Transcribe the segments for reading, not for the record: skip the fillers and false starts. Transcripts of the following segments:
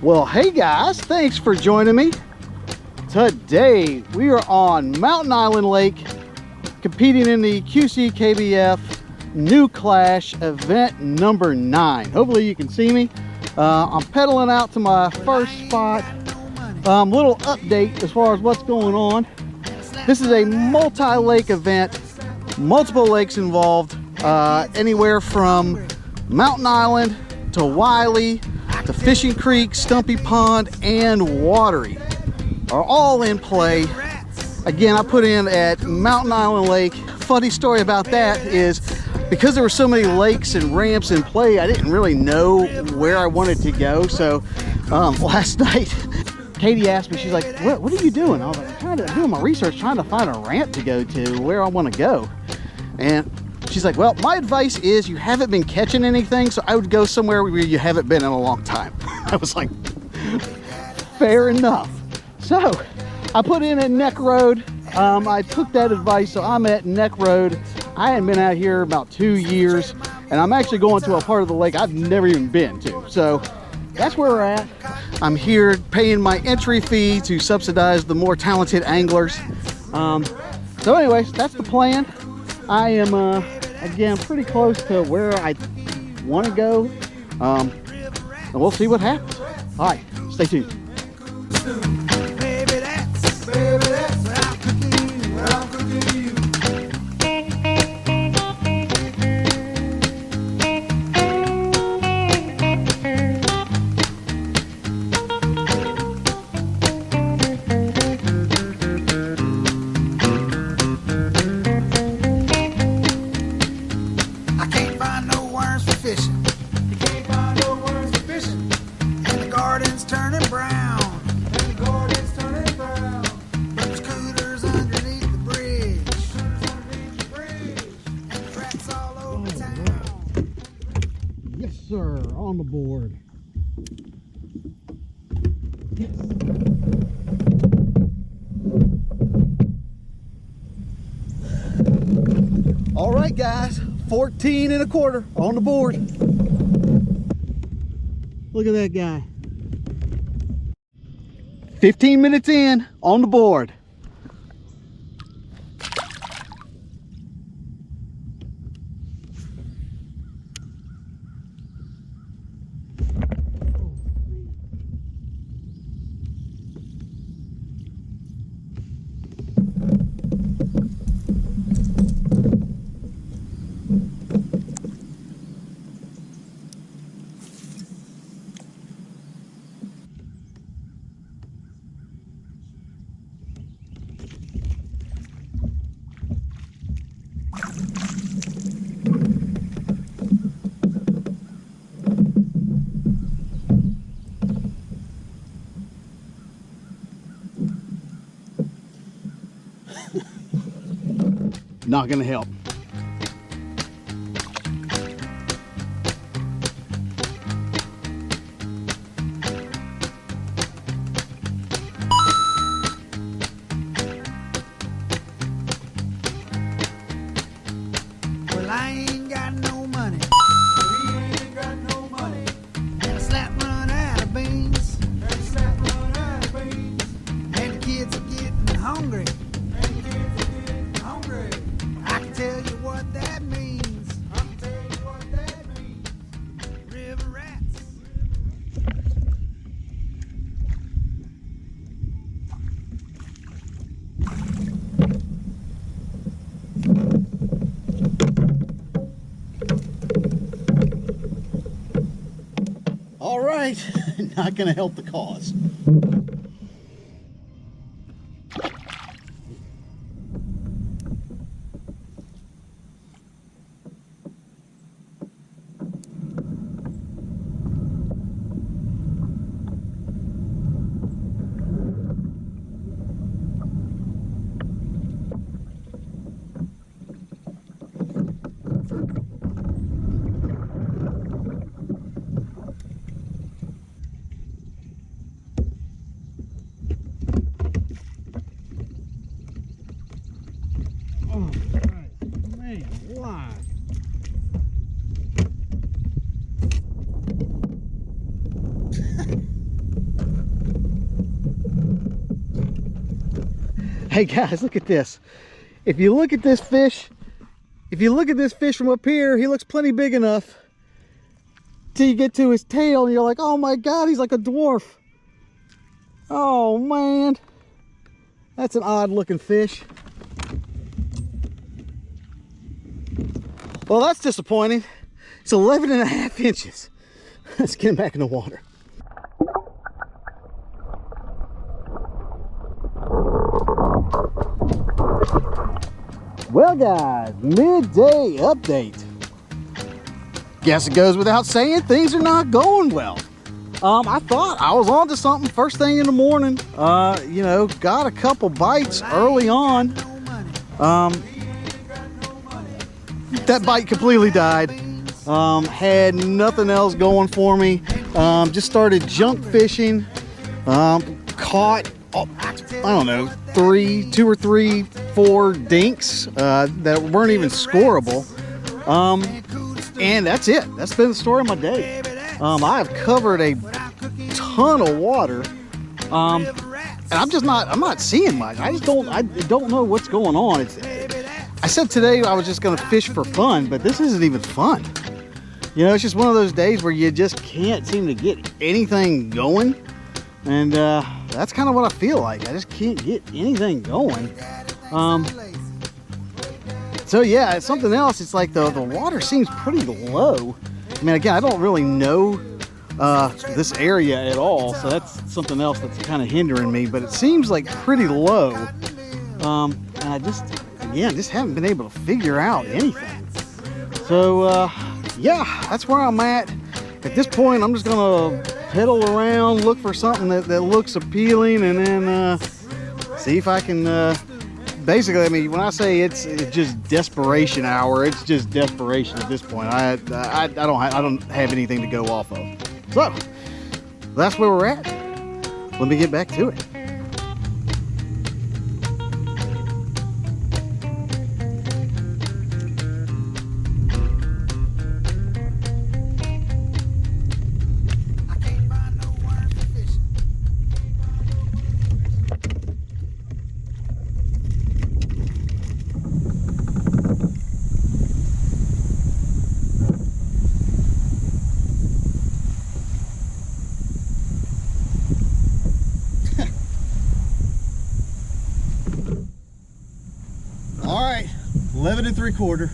Well, hey guys, thanks for joining me. Today we are on Mountain Island Lake competing in the QCKBF New Clash event number 9. Hopefully you can see me. I'm pedaling out to my first spot. Little update as far as what's going on. This is a multi-lake event, multiple lakes involved, anywhere from Mountain Island to Wylie to Fishing Creek, Stumpy Pond, and Wateree are all in play. Again, I put in at Mountain Island Lake. Funny story about that is because there were so many lakes and ramps in play, I didn't really know where I wanted to go. So last night, Katie asked me, she's like, what are you doing? I was like, I'm doing my research, trying to find a ramp to go to where I want to go. And she's like, well, my advice is you haven't been catching anything, so I would go somewhere where you haven't been in a long time. I was like, fair enough. So I put in at Neck Road. I took that advice, so I'm at Neck Road. I hadn't been out here about 2 years, and I'm actually going to a part of the lake I've never even been to. So that's where we're at. I'm here paying my entry fee to subsidize the more talented anglers. So anyways, that's the plan. I am, again, pretty close to where I want to go. And we'll see what happens. All right, stay tuned. Sir, on the board. Yes. All right, guys, 14 1/4 on the board. Look at that guy. 15 minutes in, on the board. Not gonna help. Well, I ain't got no money. We ain't got no money. And a slap run out of beans. And a slap run out of beans. And the kids are getting hungry. Tell you what that means. I'll tell you what that means. River rats. All right, not gonna help the cause. Hey guys, look at this. If you look at this fish, from up here, he looks plenty big enough till you get to his tail and you're like, oh my God, he's like a dwarf. Oh man, that's an odd looking fish. Well, that's disappointing. It's 11.5 inches. Let's get him back in the water. Well guys, midday update. Guess it goes without saying, things are not going well. I thought I was onto something first thing in the morning. You know, got a couple bites early on. That bite completely died. Had nothing else going for me. Just started junk fishing. Caught, I don't know, 2 or 3, 4 dinks that weren't even scoreable. And that's it. That's been the story of my day. I've covered a ton of water. And I'm not seeing much. I don't know what's going on. I said today I was just gonna fish for fun, but this isn't even fun. You know, it's just one of those days where you just can't seem to get anything going. And that's kind of what I feel like. I just can't get anything going. So yeah, it's something else. It's like the water seems pretty low. I mean, again, I don't really know this area at all, so that's something else that's kind of hindering me, but it seems like pretty low. And I just haven't been able to figure out anything. So yeah, that's where I'm at. At this point, I'm just gonna pedal around, look for something that looks appealing, and then see if I can basically, I mean, when I say it's just desperation hour, it's just desperation at this point. I don't have anything to go off of. So that's where we're at. Let me get back to it. All right, 11 3/4.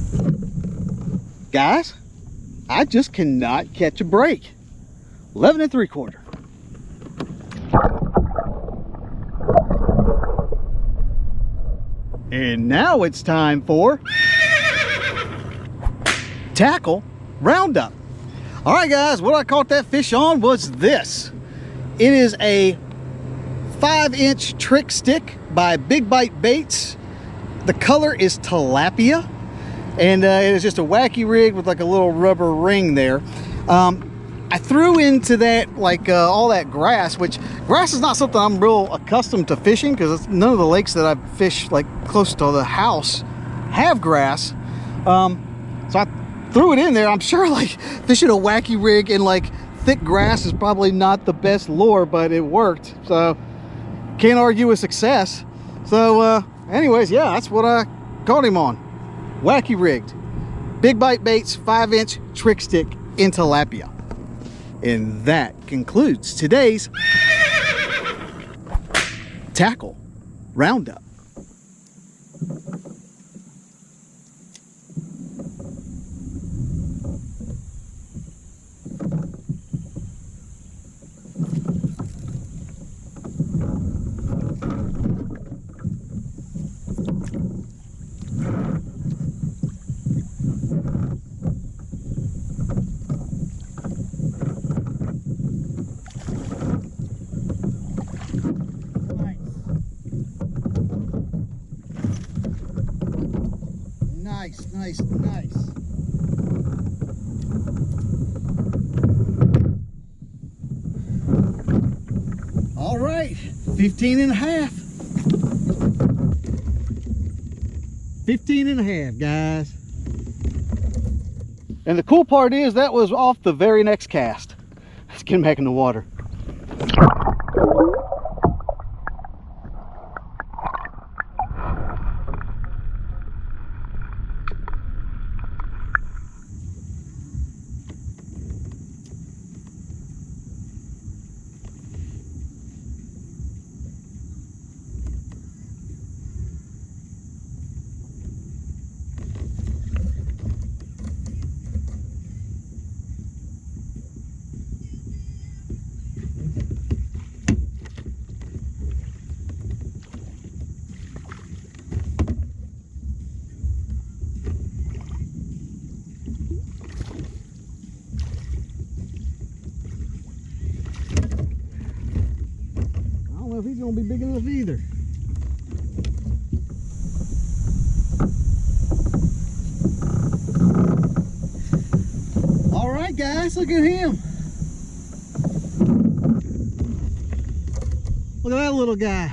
Guys, I just cannot catch a break. 11 3/4. And now it's time for tackle roundup. All right, guys, what I caught that fish on was this. It is a 5-inch trick stick by Big Bite Baits. The color is tilapia, and it is just a wacky rig with like a little rubber ring there. I threw into that like all that grass, which grass is not something I'm real accustomed to fishing, because none of the lakes that I fish like close to the house have grass. So I threw it in there. I'm sure like fishing a wacky rig in like thick grass is probably not the best lure, but it worked. So can't argue with success. So anyways, yeah, that's what I caught him on. Wacky rigged. Big Bite Baits 5-inch trick stick in tilapia. And that concludes today's tackle roundup. Nice. All right, 15 and a half. 15 and a half, guys. And the cool part is that was off the very next cast. Let's get him back in the water. if he's gonna be big enough either. All right, guys, look at him. Look at that little guy.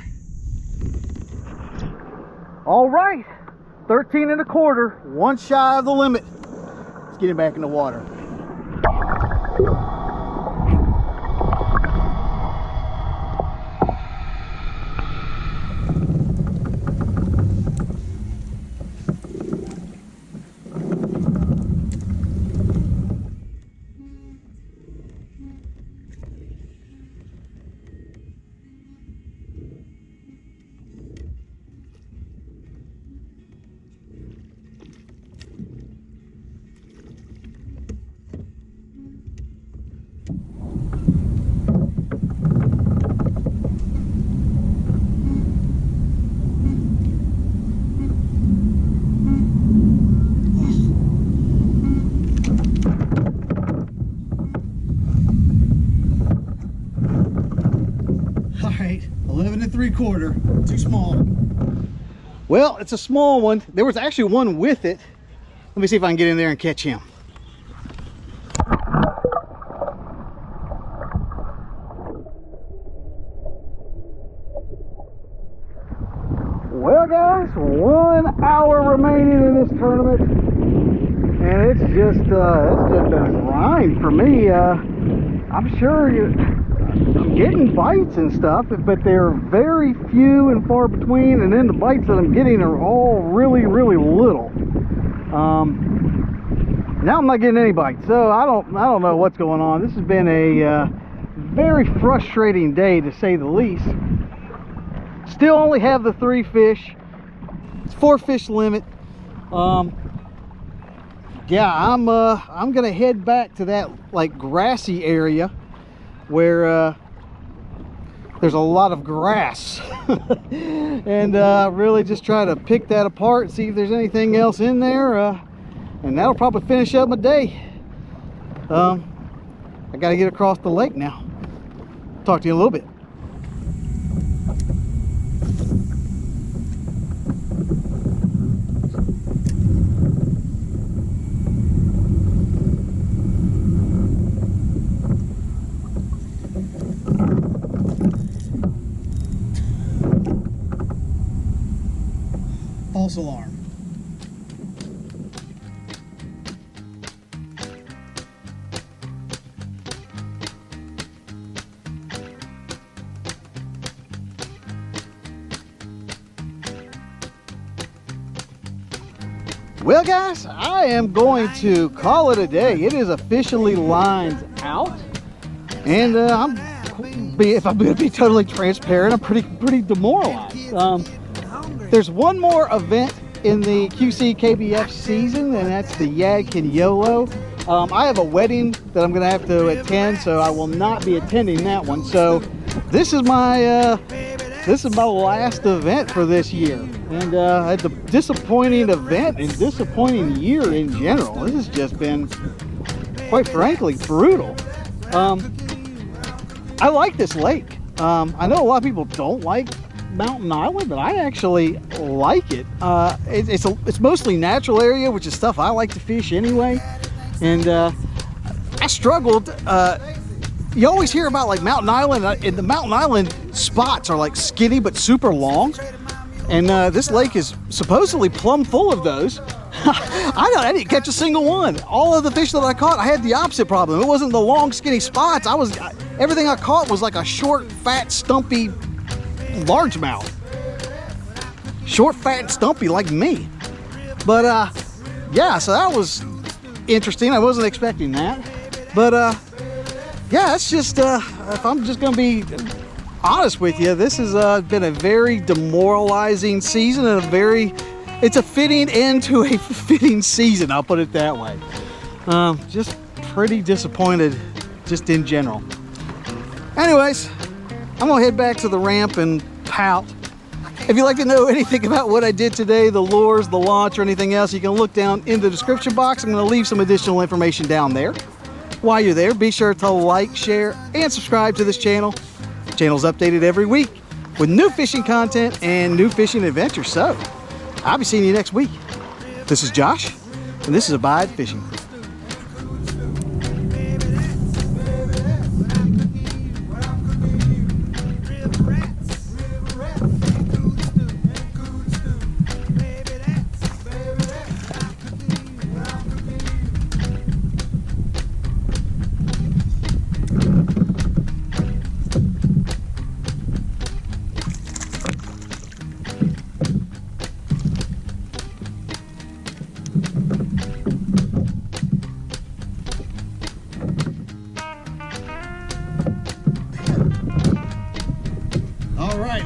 All right, 13 1/4, one shy of the limit. Let's get him back in the water. All right, 11 3/4, too small. Well, it's a small one. There was actually one with it. Let me see if I can get in there and catch him. Well, guys, 1 hour remaining in this tournament, and it's just been a grind for me. I'm sure I'm getting bites and stuff, but they're very few and far between, and then the bites that I'm getting are all really, really little. Now I'm not getting any bites, so I don't know what's going on. This has been a very frustrating day, to say the least. Still only have the 3 fish. It's 4 fish limit. Yeah, I'm gonna head back to that like grassy area where there's a lot of grass and really just try to pick that apart and see if there's anything else in there, and that'll probably finish up my day. I gotta get across the lake now. Talk to you in a little bit. False alarm. Well, guys, I am going to call it a day. It is officially lines out, and if I'm going to be totally transparent, I'm pretty demoralized. There's one more event in the QCKBF season, and that's the Yak and YOLO. I have a wedding that I'm going to have to attend, so I will not be attending that one. So this is my last event for this year, and it's a disappointing event and disappointing year in general. This has just been, quite frankly, brutal. I like this lake. I know a lot of people don't like Mountain Island, but I actually like it. It's mostly natural area, which is stuff I like to fish anyway. And I struggled. You always hear about like Mountain Island, and the Mountain Island spots are like skinny but super long. And this lake is supposedly plumb full of those. I didn't catch a single one. All of the fish that I caught, I had the opposite problem. It wasn't the long skinny spots. Everything I caught was like a short, fat, stumpy largemouth. Short, fat, and stumpy like me. But yeah, so that was interesting. I wasn't expecting that. But yeah, it's just if I'm just gonna be honest with you, this has been a very demoralizing season, and it's a fitting end to a fitting season, I'll put it that way. Just pretty disappointed just in general. Anyways, I'm gonna head back to the ramp and pout. If you'd like to know anything about what I did today, the lures, the launch, or anything else, you can look down in the description box. I'm gonna leave some additional information down there. While you're there, be sure to like, share, and subscribe to this channel. The channel's updated every week. with new fishing content and new fishing adventures. So I'll be seeing you next week. This is Josh, and this is Abide Fishing.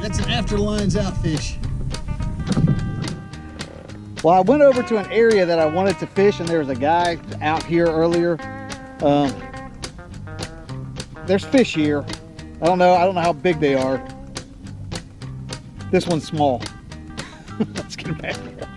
That's an after lines out fish. Well, I went over to an area that I wanted to fish, and there was a guy out here earlier. There's fish here. I don't know how big they are. This one's small. Let's get back there.